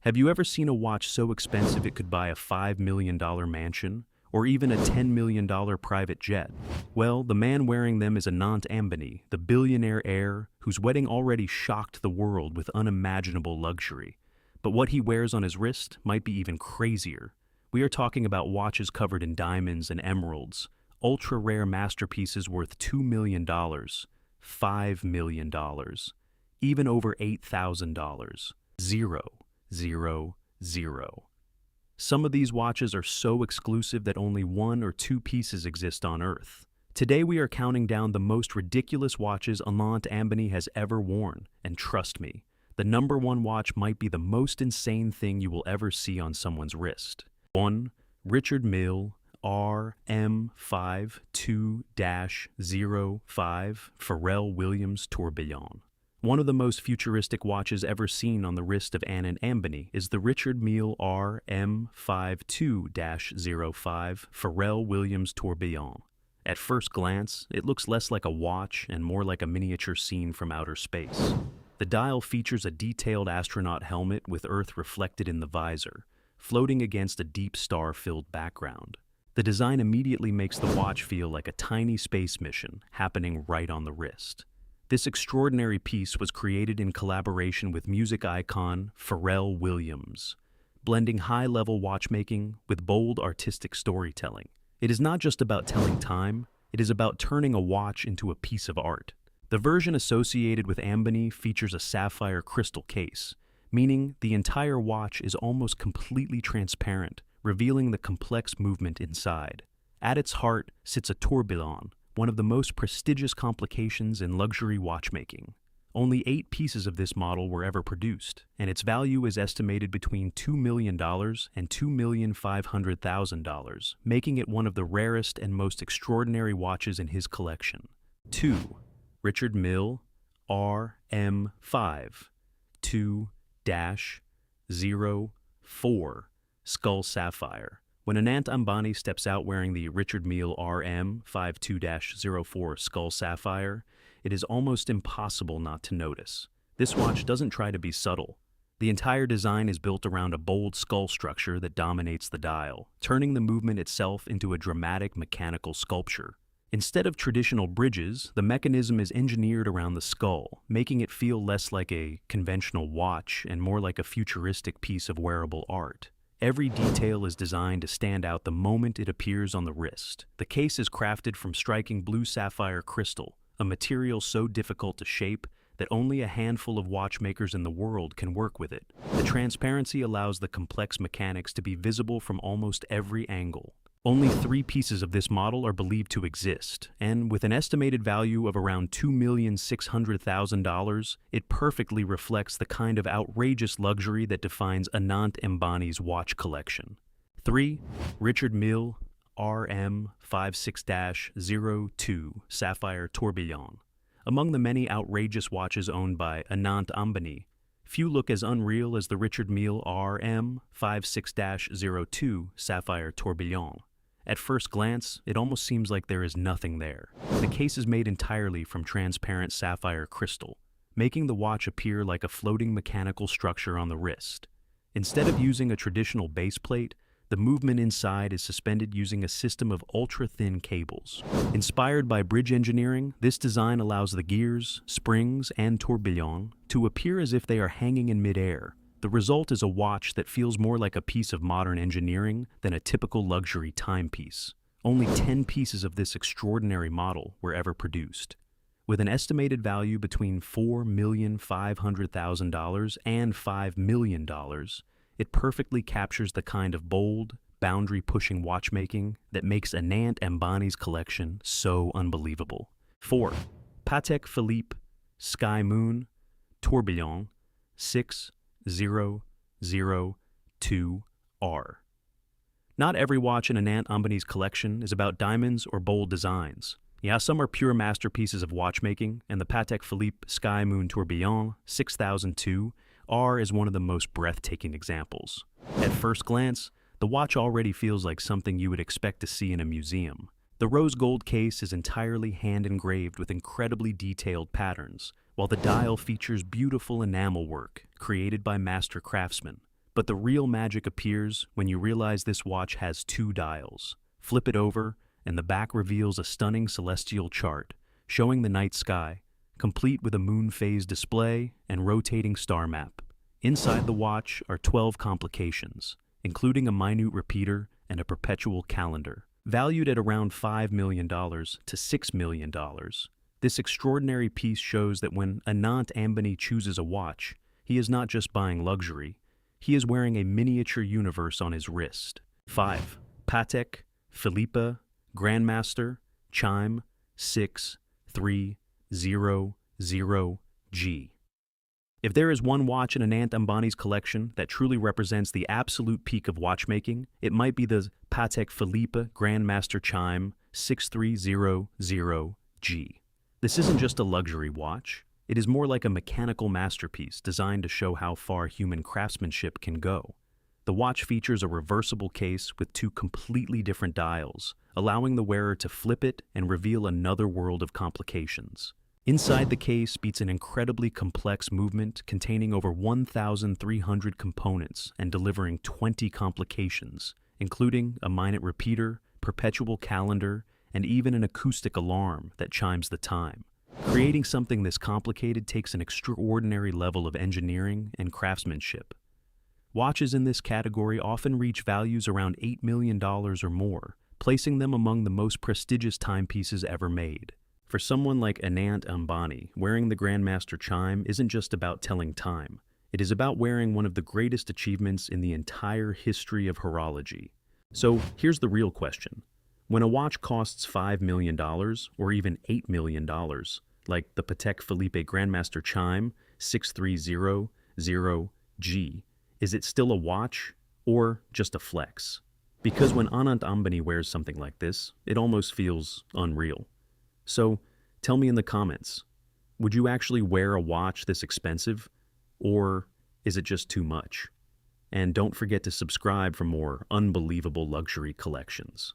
Have you ever seen a watch so expensive it could buy a $5 million mansion? Or even a $10 million private jet? Well, the man wearing them is Anant Ambani, the billionaire heir whose wedding already shocked the world with unimaginable luxury. But what he wears on his wrist might be even crazier. We are talking about watches covered in diamonds and emeralds, ultra-rare masterpieces worth $2 million, $5 million, even over $8,000. Zero, zero, zero. Some of these watches are so exclusive that only one or two pieces exist on Earth. Today we are counting down the most ridiculous watches Anant Ambani has ever worn, and trust me, the number one watch might be the most insane thing you will ever see on someone's wrist. 1. Richard Mille RM52-05 Pharrell Williams Tourbillon. One of the most futuristic watches ever seen on the wrist of Anant Ambani is the Richard Mille RM52-05 Pharrell Williams Tourbillon. At first glance, it looks less like a watch and more like a miniature scene from outer space. The dial features a detailed astronaut helmet with Earth reflected in the visor, floating against a deep star-filled background. The design immediately makes the watch feel like a tiny space mission happening right on the wrist. This extraordinary piece was created in collaboration with music icon Pharrell Williams, blending high-level watchmaking with bold artistic storytelling. It is not just about telling time, it is about turning a watch into a piece of art. The version associated with Ambani features a sapphire crystal case, meaning the entire watch is almost completely transparent, revealing the complex movement inside. At its heart sits a tourbillon, one of the most prestigious complications in luxury watchmaking. Only 8 pieces of this model were ever produced, and its value is estimated between $2 million and $2,500,000, making it one of the rarest and most extraordinary watches in his collection. 2. Richard Mille RM52-04 Skull Sapphire. When Anant Ambani steps out wearing the Richard Mille RM52-04 Skull Sapphire, it is almost impossible not to notice. This watch doesn't try to be subtle. The entire design is built around a bold skull structure that dominates the dial, turning the movement itself into a dramatic mechanical sculpture. Instead of traditional bridges, the mechanism is engineered around the skull, making it feel less like a conventional watch and more like a futuristic piece of wearable art. Every detail is designed to stand out the moment it appears on the wrist. The case is crafted from striking blue sapphire crystal, a material so difficult to shape that only a handful of watchmakers in the world can work with it. The transparency allows the complex mechanics to be visible from almost every angle. Only 3 pieces of this model are believed to exist, and with an estimated value of around $2,600,000, it perfectly reflects the kind of outrageous luxury that defines Anant Ambani's watch collection. 3. Richard Mille RM56-02 Sapphire Tourbillon. Among the many outrageous watches owned by Anant Ambani, few look as unreal as the Richard Mille RM56-02 Sapphire Tourbillon. At first glance, it almost seems like there is nothing there. The case is made entirely from transparent sapphire crystal, making the watch appear like a floating mechanical structure on the wrist. Instead of using a traditional base plate, the movement inside is suspended using a system of ultra-thin cables. Inspired by bridge engineering, this design allows the gears, springs, and tourbillon to appear as if they are hanging in midair. The result is a watch that feels more like a piece of modern engineering than a typical luxury timepiece. Only 10 pieces of this extraordinary model were ever produced. With an estimated value between $4,500,000 and $5 million, it perfectly captures the kind of bold, boundary-pushing watchmaking that makes Anant Ambani's collection so unbelievable. 4. Patek Philippe Sky Moon Tourbillon 6002R. Not every watch in Anant Ambani's collection is about diamonds or bold designs. Yeah, some are pure masterpieces of watchmaking, and the Patek Philippe Sky Moon Tourbillon 6002R is one of the most breathtaking examples. At first glance, the watch already feels like something you would expect to see in a museum. The rose gold case is entirely hand-engraved with incredibly detailed patterns, while the dial features beautiful enamel work created by master craftsmen. But the real magic appears when you realize this watch has two dials. Flip it over, and the back reveals a stunning celestial chart, showing the night sky, complete with a moon phase display and rotating star map. Inside the watch are 12 complications, including a minute repeater and a perpetual calendar. Valued at around $5 million to $6 million, this extraordinary piece shows that when Anant Ambani chooses a watch, he is not just buying luxury, he is wearing a miniature universe on his wrist. 5. Patek Philippe Grandmaster Chime 6300G. If there is one watch in Anant Ambani's collection that truly represents the absolute peak of watchmaking, it might be the Patek Philippe Grandmaster Chime 6300G. This isn't just a luxury watch. It is more like a mechanical masterpiece designed to show how far human craftsmanship can go. The watch features a reversible case with two completely different dials, allowing the wearer to flip it and reveal another world of complications. Inside the case beats an incredibly complex movement containing over 1,300 components and delivering 20 complications, including a minute repeater, perpetual calendar, and even an acoustic alarm that chimes the time. Creating something this complicated takes an extraordinary level of engineering and craftsmanship. Watches in this category often reach values around $8 million or more, placing them among the most prestigious timepieces ever made. For someone like Anant Ambani, wearing the Grandmaster Chime isn't just about telling time. It is about wearing one of the greatest achievements in the entire history of horology. So here's the real question. When a watch costs $5 million or even $8 million, like the Patek Philippe Grandmaster Chime 6300G, is it still a watch or just a flex? Because when Anant Ambani wears something like this, it almost feels unreal. So tell me in the comments, would you actually wear a watch this expensive, or is it just too much? And don't forget to subscribe for more unbelievable luxury collections.